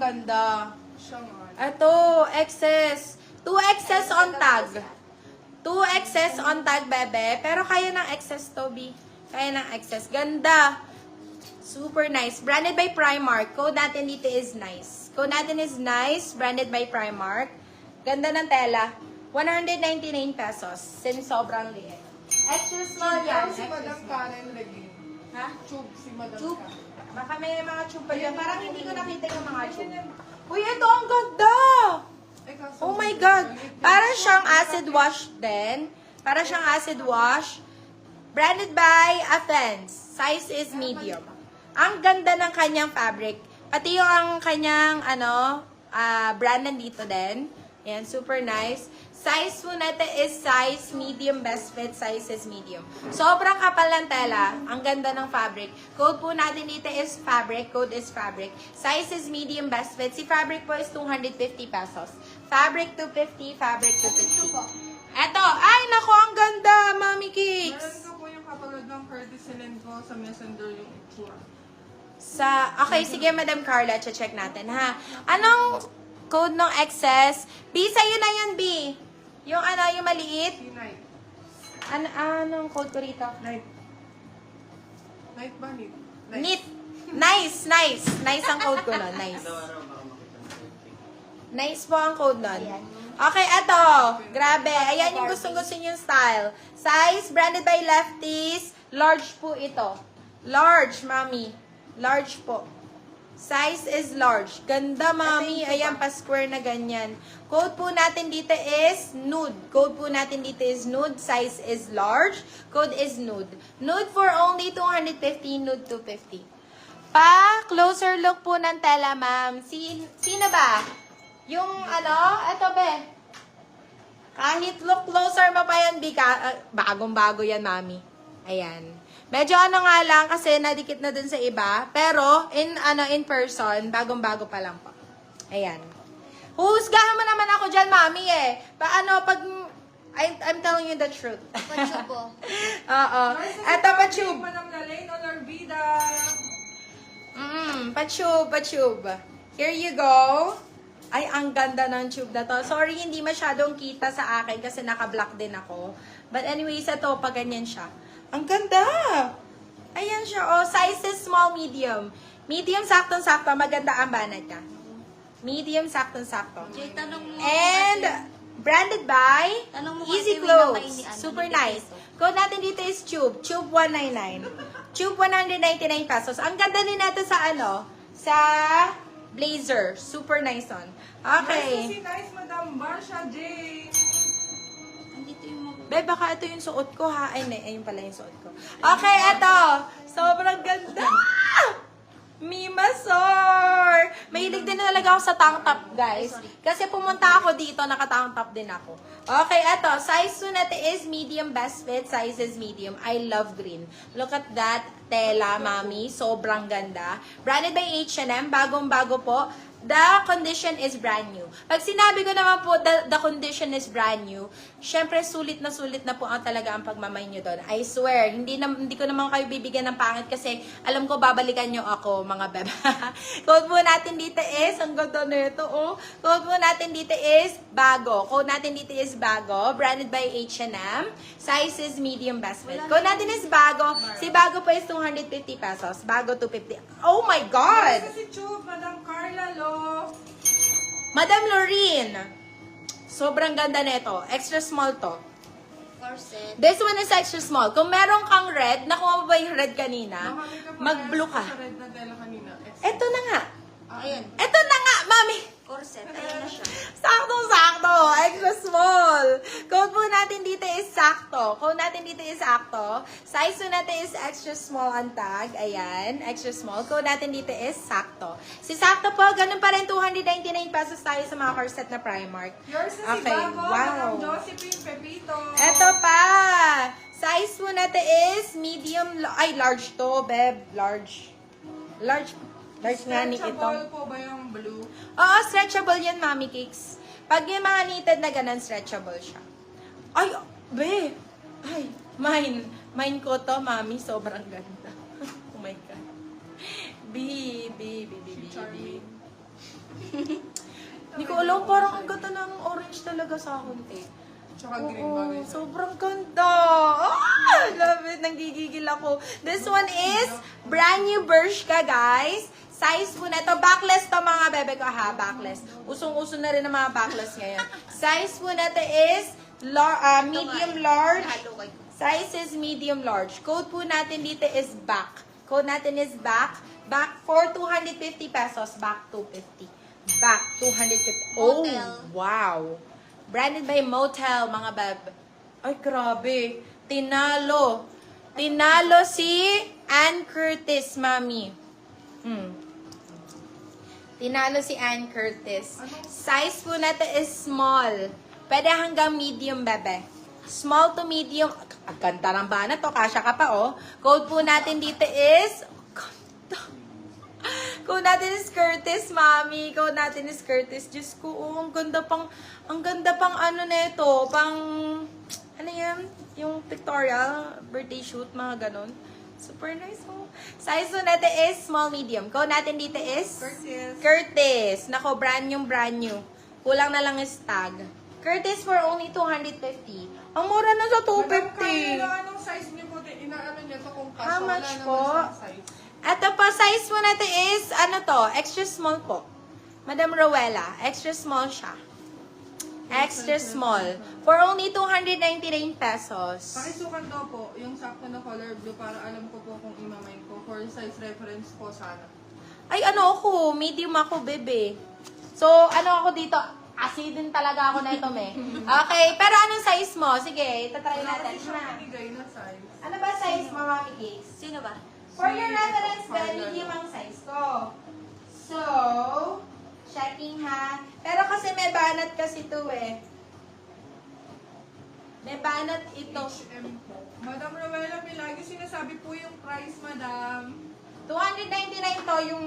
ganda. Siya nga. Ito, excess. 2 excess on tag. 2 excess on tag, bebe. Pero kaya ng excess, Toby. Kaya ng excess. Ganda. Super nice. Branded by Primark. Code natin dito is nice. Code natin is nice. Branded by Primark. Ganda ng tela. 199 pesos. Since sobrang liit. Extra small yan. Si Madam Karen Legin. Ha? Tube si Madam Tube. Karen. Baka may mga tube pa dyan. Parang hindi ko nakita yung mga tube. Uy, ito ang ganda! Eh, kaso, Oh my God! Para siyang acid wash din. Para siyang acid wash. Branded by Athens. Size is medium. Ang ganda ng kanyang fabric. Pati yung ang kanyang, brand nandito din. Ayan, super nice. Size po natin is size medium, best fit size is medium. Sobrang kapal ng tela. Ang ganda ng fabric. Code po natin dito is fabric. Code is fabric. Size is medium, best fit. Si fabric po is 250 pesos. Fabric 250, fabric 250. Eto, ay nako, ang ganda, Mami Meron Cakes. ko po yung katulad ng Curtis Helen ko sa messenger yung itsura. Okay, sige, Madam Carla, check natin, ha? Anong code ng excess? B, sa'yo na yun, B. Yung yung maliit. Night. Anong code ko rito? Night. Night ba? Night. Neat. Nice, nice. Nice ang code ko nun, nice. Nice po ang code nun. Okay, eto. Grabe. Ayan yung gustong-gusto yung style. Size, branded by Lefties. Large po ito. Large, mami. Large po. Size is large. Ganda, mami. Ayan, pa-square na ganyan. Code po natin dito is nude. Code po natin dito is nude. Size is large. Code is nude. Nude for only 250. Nude 250. Pa-closer look po ng tela, ma'am. Sino ba? Yung eto be. Kahit look closer mo pa yan, bagong-bago yan, mami. Ayan. Medyo nga lang kasi nadikit na dun sa iba, pero in person, bagong-bago pa lang po. Ayan. Husgahan mo naman ako dyan, mami eh. I'm telling you the truth. Pachubo. Oo. Eto, pa-tube. Madam Lalaine o Larvida. Pa-tube. Here you go. Ay, ang ganda ng tube na to. Sorry, hindi masyadong kita sa akin kasi naka-block din ako. But anyways, ito, pag ganyan siya. Ang ganda! Ayan siya, oh. Size is small, medium. Medium, saktong-sakto. Maganda ang banat ka. Medium, saktong-sakto. Jay, tanong mo. And, branded by Tanong mo Easy kasi, Clothes. Wina, kainian. Super Hindi nice. peso. Code natin dito is Tube. Tube 199. Tube 199 pesos. Ang ganda din natin sa sa blazer. Super nice on. Okay. Nice, Madam Marsha J. Andito yung mga... Be, baka ito yung suot ko, ha? Ay, ayun pala yung suot ko. Okay, ito. Sobrang ganda. Mimasor! Mahilig din talaga ako sa tank top, guys. Kasi pumunta ako dito, naka-tank top din ako. Okay, ito. Size po natin is medium, best fit. Size is medium. I love green. Look at that. Tela, mami. Sobrang ganda. Branded by H&M. Bagong-bago po. The condition is brand new. Pag sinabi ko naman po, the condition is brand new, syempre sulit na po ang talaga ang pagmamay nyo doon. I swear, hindi ko naman kayo bibigyan ng pangit kasi alam ko babalikan nyo ako, mga beba. Code po natin dito is, ang ganda nito, oh. Code po natin dito is bago. Code natin dito is bago. Branded by H&M. Size is medium, best fit. Code natin is bago. Si bago po is 250 pesos. Bago 250. Oh my God! Kasi si Tube, Madam Carla Lo. Madam Lorene, sobrang ganda nito. Extra small to. Corset. This one is extra small. Kung meron kang red, nakuha mo ba yung red kanina? Mag-blue ka. Sa red na tela kanina. Eto na nga. Ayan. Eto na nga, mami. Corset. Ayan na siya. Saktong-sakto. Extra small. Code po natin dito is sakto. Code natin dito is sakto. Size po natin is extra small ang tag. Ayan. Extra small. Code natin dito is sakto. Si sakto po, ganun pa rin 299 pesos tayo sa mga corset na Primark. Yours is Okay, si Bago, wow. Madam Josephine Pepito. Eto pa. Size po natin is medium, large to, beb. Large. Large nga ni ito. Stretchable po ba yung blue? Oo, stretchable yan, Mami Cakes. Pag yung mga knitted na ganun, stretchable siya. Ay, be. Ay, mine. Mine ko to, Mami. Sobrang ganda. Oh my God. B. Charming. Hindi ko alam, parang ang ganda ng orange talaga sa akin, eh. Tsaka green Oo, bagay. sobrang ganda. Ah, love it. Nanggigigil ako. This one is brand new Bershka, guys. Size po na ito. Backless to mga bebe ko, ha? Backless. Usong-uso na rin ang mga backless ngayon. Size po na ito is medium large. Halo kayo. Size is medium large. Code po natin dito is BAC. Code natin is BAC. BAC for 250 pesos. BAC 250. BAC 250. Oh, Motel. wow. Branded by Motel, mga beb. Ay, grabe. Tinalo. Tinalo si Ann Curtis, mami. Tinalo si Ann Curtis. Size po natin is small. Pwede hanggang medium, bebe. Small to medium. Ang ganda ng bana to. Kasya ka pa, oh. Code po natin dito is... Code natin is Curtis, mami. Code natin is Curtis. Diyos ko, oh, ang ganda pang ano na ito. Pang, ano yan? Yung pictorial, birthday shoot, mga ganon. Super nice, oh. Size po natin is small, medium. Code natin dito is... Curtis. Nako, brand new. Kulang na lang is tag. Curtis for only 250. Ang mura na sa Madam, kaya 250. lang anong size niyo po, inaano niyo to kung kaso. How much wala po? naman sa size. Ito po, size po natin is, ano to, extra small po. Madam Rowella, extra small siya. Extra small. For only 299 pesos. Pakisukan daw po yung sakto na color blue para alam ko po kung imamain ko for size reference po sana. Ay, ano ako, medium ako, bebe. So, ano ako dito? Acidin talaga ako na ito, me. Okay, pero anong size mo? Sige, itatry Wala natin. kasi siyang binigay na size. Ano ba size mo, Mami Cakes? Sino ba? For your reference, Ben, Harlan. medium ang size ko. So, checking ha. Pero kasi may banat kasi ito eh. May banat ito. H&M po. Madam Rowella, may lagi sinasabi po yung price, madam. 299 to yung